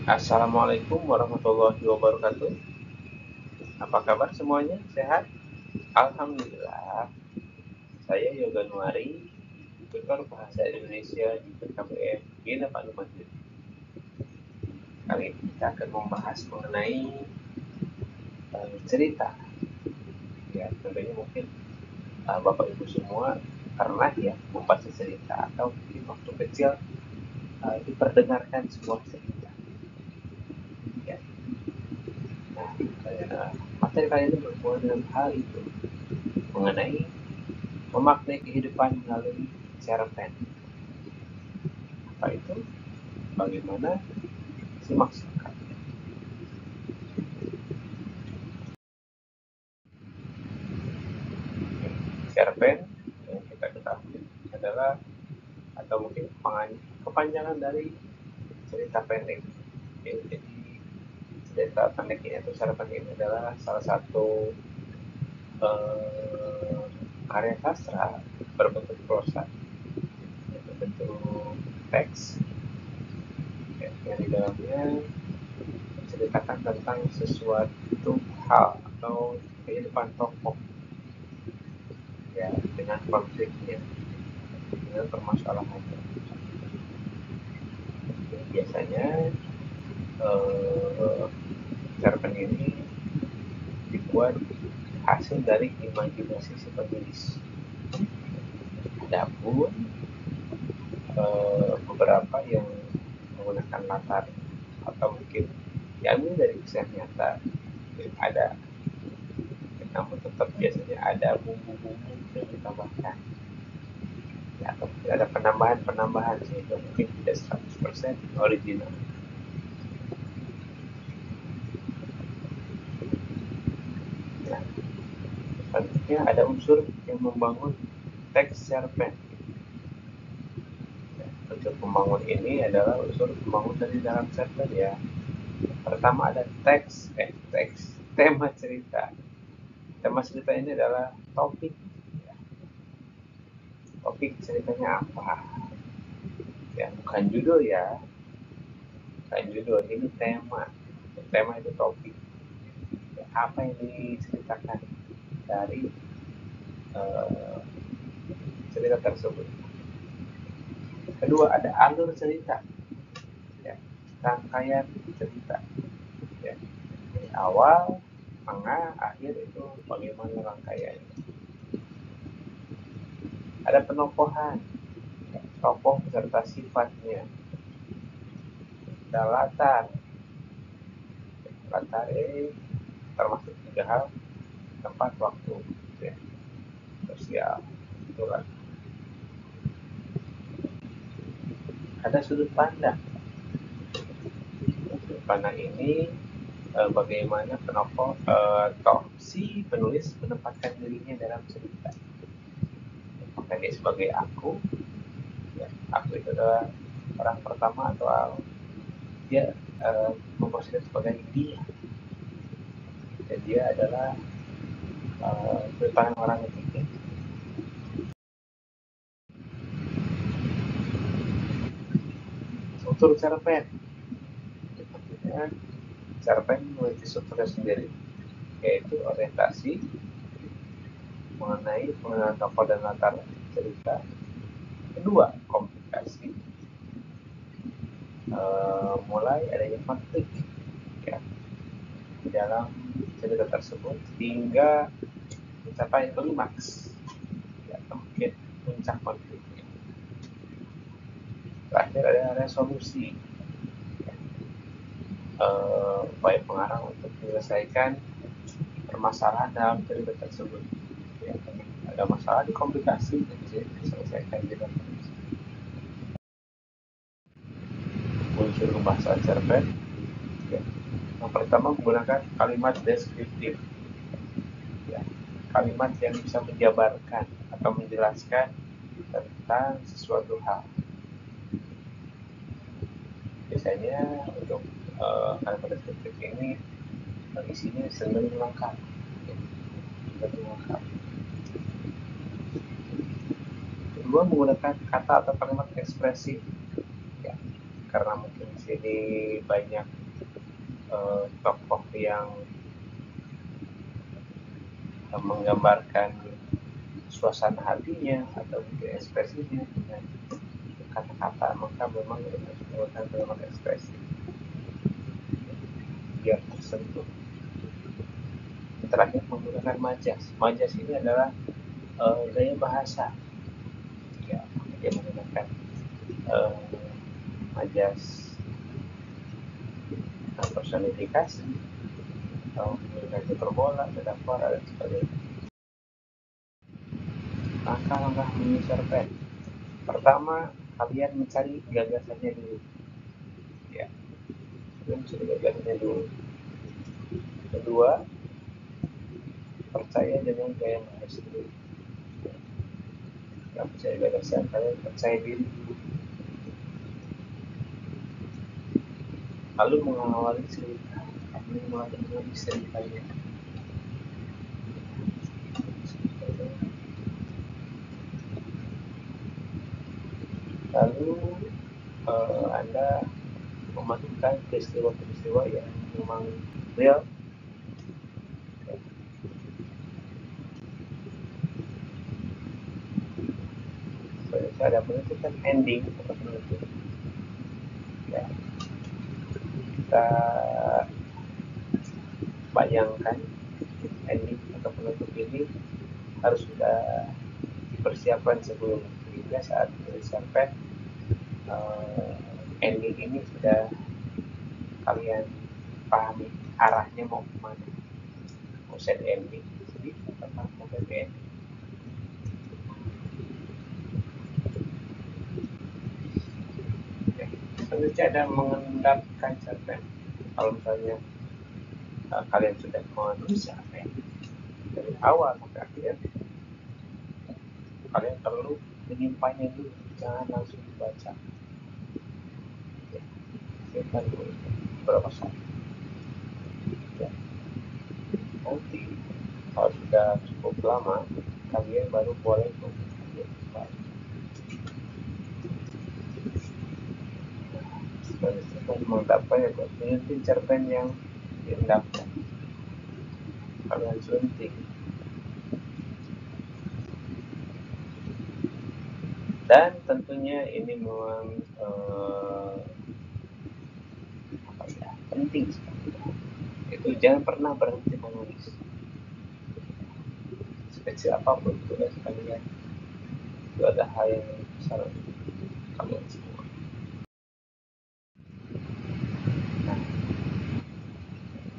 Assalamualaikum warahmatullahi wabarakatuh. Apa kabar semuanya? Sehat? Alhamdulillah. Saya Yoga Nuari, tutor bahasa Indonesia di PKBM Bina Pak Lumajang. Kali ini kita akan membahas mengenai cerita. Ya, tentunya mungkin Bapak Ibu semua pernah ya membaca cerita atau mungkin waktu kecil diperdengarkan sebuah cerita. Ya. Nah, materi kali ini berhubungan dengan hal itu, mengenai memaknai kehidupan melalui cerpen. Apa itu? Bagaimana? Simak silakan. Cerpen yang kita ketahui adalah atau mungkin kepanjangan dari cerita pendek. Jadi cerita pendek ini atau cerpen ini adalah salah satu karya sastra berbentuk prosa, berbentuk teks yang di dalamnya menceritakan tentang sesuatu hal atau kehidupan tokoh ya, dengan konfliknya, dengan permasalahannya. Biasanya cerpen ini dibuat hasil dari imajinasi si penulis. Adapun beberapa yang menggunakan latar atau mungkin diambil dari kisah nyata ada, namun tetap biasanya ada bumbu-bumbu yang ditambahkan ya, atau ada penambahan-penambahan sehingga mungkin tidak 100% original. Nah, selanjutnya ada unsur yang membangun teks cerpen. Unsur pembangun ini adalah unsur pembangun dari dalam cerpen ya. Pertama ada teks tema cerita. Tema cerita ini adalah topik ya. Topik ceritanya apa ya, bukan judul ya, bukan judul, ini tema. Tema itu topik ya, apa yang diceritakan dari uh, cerita tersebut. Kedua ada alur cerita ya, rangkaian cerita ya, dari awal, tengah, akhir itu bagaimana rangkaiannya. Ada penokohan ya, tokoh beserta sifatnya. Ada latar ini termasuk 3 hal: tempat, waktu ya, sosial, itulah. Ada sudut pandang. Sudut pandang ini bagaimana si penulis menempatkan dirinya dalam cerita. Apakah dia sebagai aku ya, aku itu adalah orang pertama, atau dia memposisikan sebagai dia, dan dia adalah sudut pandang orang ketiga. Struktur cerpen, maksudnya cerpen memiliki strukturnya sendiri, yaitu orientasi mengenai pengenalan tokoh dan latar cerita. Kedua, komplikasi, mulai adanya konflik ya, di dalam cerita tersebut hingga mencapai klimaks ya, atau mungkin puncak konfliknya. Terakhir ada resolusi ya, upaya pengarang untuk menyelesaikan permasalahan dalam cerita tersebut ya, ada masalah di komplikasi dan bisa diselesaikan dengan unsur pembahasan cerpen ya. Yang pertama menggunakan kalimat deskriptif ya, kalimat yang bisa menjabarkan atau menjelaskan tentang sesuatu hal. Biasanya untuk kalimat deskriptif ini isinya cenderung lengkap ya, cenderung lengkap. Kedua, menggunakan kata atau kalimat ekspresif ya, karena mungkin di sini banyak tokoh yang menggambarkan suasana hatinya atau mungkin ekspresinya dengan kata-kata, maka memang harus menggunakan kalimat ekspresi biar tersentuh. Terakhir menggunakan majas. Majas ini adalah gaya bahasa. Ya, dia menggunakan majas personifikasi atau menggunakan hiperbola, metafora dan sebagainya. Langkah-langkah menyesuaikan. Pertama, kalian mencari gagasannya dulu. Ya, kalian mencari gagasannya dulu. Kedua, percaya dengan gaya bahasa dulu. Yang percaya gagasan, kalian percaya diri dulu. Lalu mengawali cerita, kalian mulai menulis ceritanya. Lalu Anda memasukkan peristiwa-peristiwa yang memang real. Cara menentukan ending atau penutup. Ya, kita bayangkan ending atau penutup ini harus sudah dipersiapkan sebelum, sehingga saat sampai ending ini sudah kalian pahami arahnya mau kemana, mau set ending sedih atau mau happy ending. Selanjutnya ada mengendapkan cerpen. Kalau misalnya kalian sudah menulis cerpen dari awal sampai akhir, kalian perlu menyimpannya dulu, jangan langsung dibaca. Simpan dulu beberapa saat. Ya. Nanti kalau sudah cukup lama, kalian baru boleh membukanya kembali. Setelah mengungkapkan ya, menyunting cerpen yang diendapkan, kalian sunting. Dan tentunya ini memang penting sekali. Itu jangan pernah berhenti menulis. Sekecil apapun tugas kalian, itu ada hal yang besar kalian semua.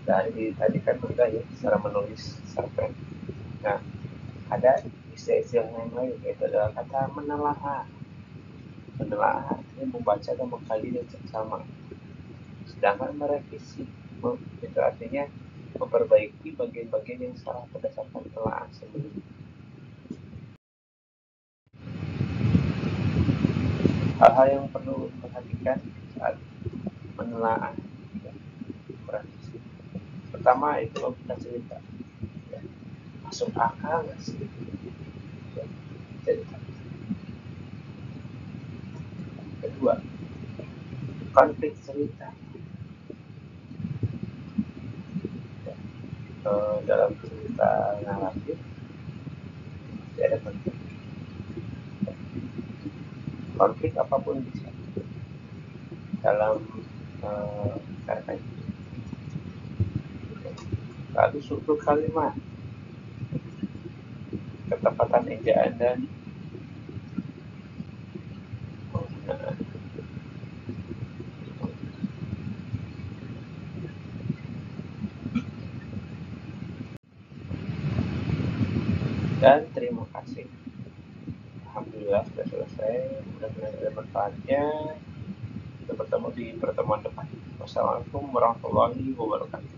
Nah, tadi kan udah ya cara menulis cerpen. Nah, ada istilah-istilah yang lain, yaitu adalah kata menelaah. Menelaah artinya membaca dan mengkaji dengan seksama. Sedangkan merevisi itu artinya memperbaiki bagian-bagian yang salah berdasarkan penelaahan sebelumnya. Hal-hal yang perlu diperhatikan saat menelaah merevisi. Pertama itu logika cerita. Masuk akal nggak sih cerita? Kedua, konflik cerita. Dalam cerita naratif ada konflik apapun bisa dalam cerpen. Lalu struktur kalimat, ketepatan ejaan dan penggunaan. Dan terima kasih. Alhamdulillah sudah selesai. Mudah-mudahan ada manfaatnya. Kita bertemu di pertemuan depan. Wassalamualaikum warahmatullahi wabarakatuh.